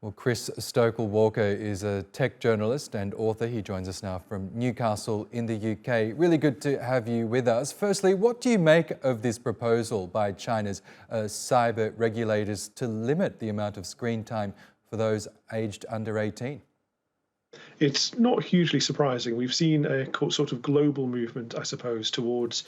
Well, Chris Stokel-Walker is a tech journalist and author. He joins us now from Newcastle in the UK. Really good to have you with us. Firstly, what do you make of this proposal by China's cyber regulators to limit the amount of screen time for those aged under 18? It's not hugely surprising. We've seen a sort of global movement, I suppose, towards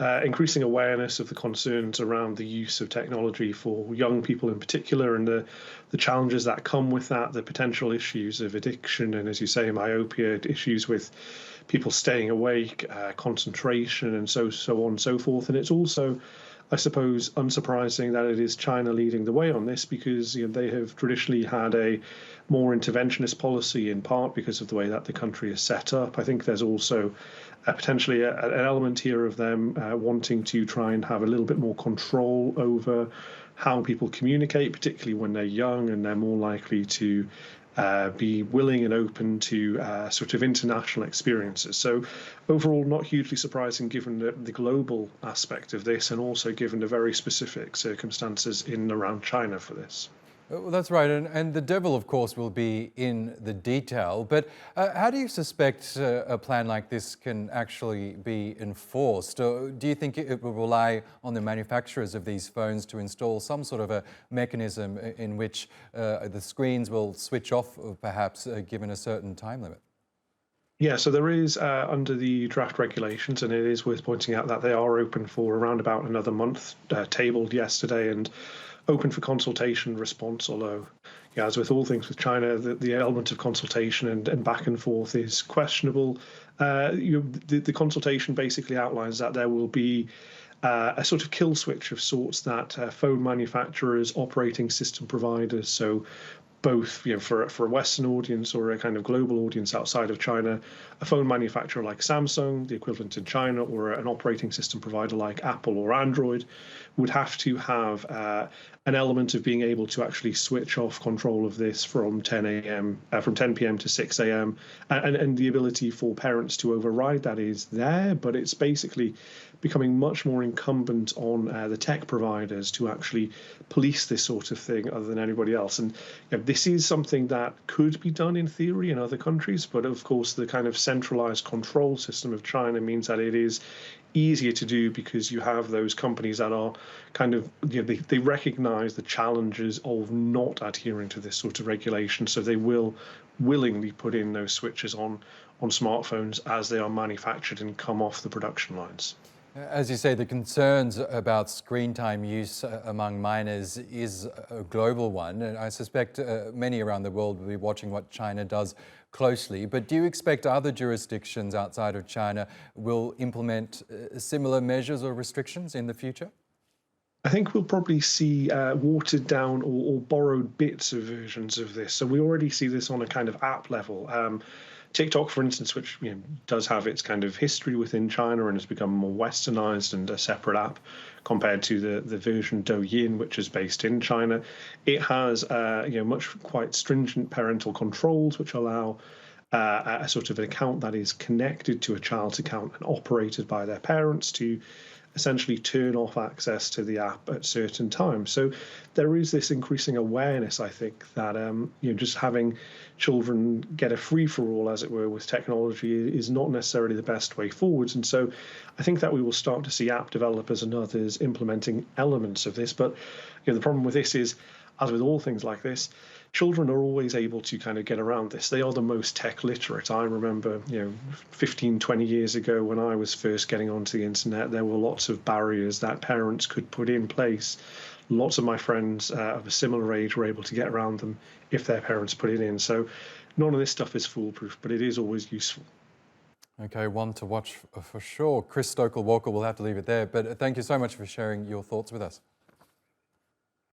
increasing awareness of the concerns around the use of technology for young people in particular, and the challenges that come with that, the potential issues of addiction, and as you say, myopia, issues with people staying awake, concentration, and so on and so forth. And it's also, I suppose, unsurprising that it is China leading the way on this because they have traditionally had a more interventionist policy, in part because of the way that the country is set up. I think there's also potentially an element here of them wanting to try and have a little bit more control over how people communicate, particularly when they're young and they're more likely to be willing and open to sort of international experiences. So overall, not hugely surprising given the global aspect of this and also given the very specific circumstances in and around China for this. Well, that's right, and the devil, of course, will be in the detail. But how do you suspect a plan like this can actually be enforced? Or do you think it will rely on the manufacturers of these phones to install some sort of a mechanism in which the screens will switch off, perhaps, given a certain time limit? Yeah, so there is under the draft regulations, and it is worth pointing out that they are open for around about another month, tabled yesterday and open for consultation response, although, yeah, as with all things with China, the element of consultation and back and forth is questionable. The consultation basically outlines that there will be a sort of kill switch of sorts that phone manufacturers, operating system providers, so both for a Western audience or a kind of global audience outside of China, a phone manufacturer like Samsung, the equivalent in China, or an operating system provider like Apple or Android, would have to have an element of being able to actually switch off control of this from 10 p.m. to 6 a.m. And the ability for parents to override that is there, but it's basically becoming much more incumbent on the tech providers to actually police this sort of thing other than anybody else. And this is something that could be done in theory in other countries, but of course the kind of centralized control system of China means that it is easier to do because you have those companies that are kind of, they recognize the challenges of not adhering to this sort of regulation, so they will willingly put in those switches on smartphones as they are manufactured and come off the production lines. As you say, the concerns about screen time use among minors is a global one, and I suspect many around the world will be watching what China does closely. But do you expect other jurisdictions outside of China will implement similar measures or restrictions in the future? I think we'll probably see watered down or borrowed bits of versions of this. So we already see this on a kind of app level. TikTok, for instance, which does have its kind of history within China and has become more westernized and a separate app compared to the version Douyin, which is based in China. It has much quite stringent parental controls, which allow a sort of an account that is connected to a child's account and operated by their parents to essentially turn off access to the app at certain times. So there is this increasing awareness, I think, that just having children get a free-for-all, as it were, with technology is not necessarily the best way forwards. And so I think that we will start to see app developers and others implementing elements of this. But the problem with this is, as with all things like this, children are always able to kind of get around this. They are the most tech literate. I remember, 15, 20 years ago when I was first getting onto the internet, there were lots of barriers that parents could put in place. Lots of my friends of a similar age were able to get around them if their parents put it in. So none of this stuff is foolproof, but it is always useful. Okay, one to watch for sure. Chris Stokel-Walker, we'll have to leave it there, but thank you so much for sharing your thoughts with us.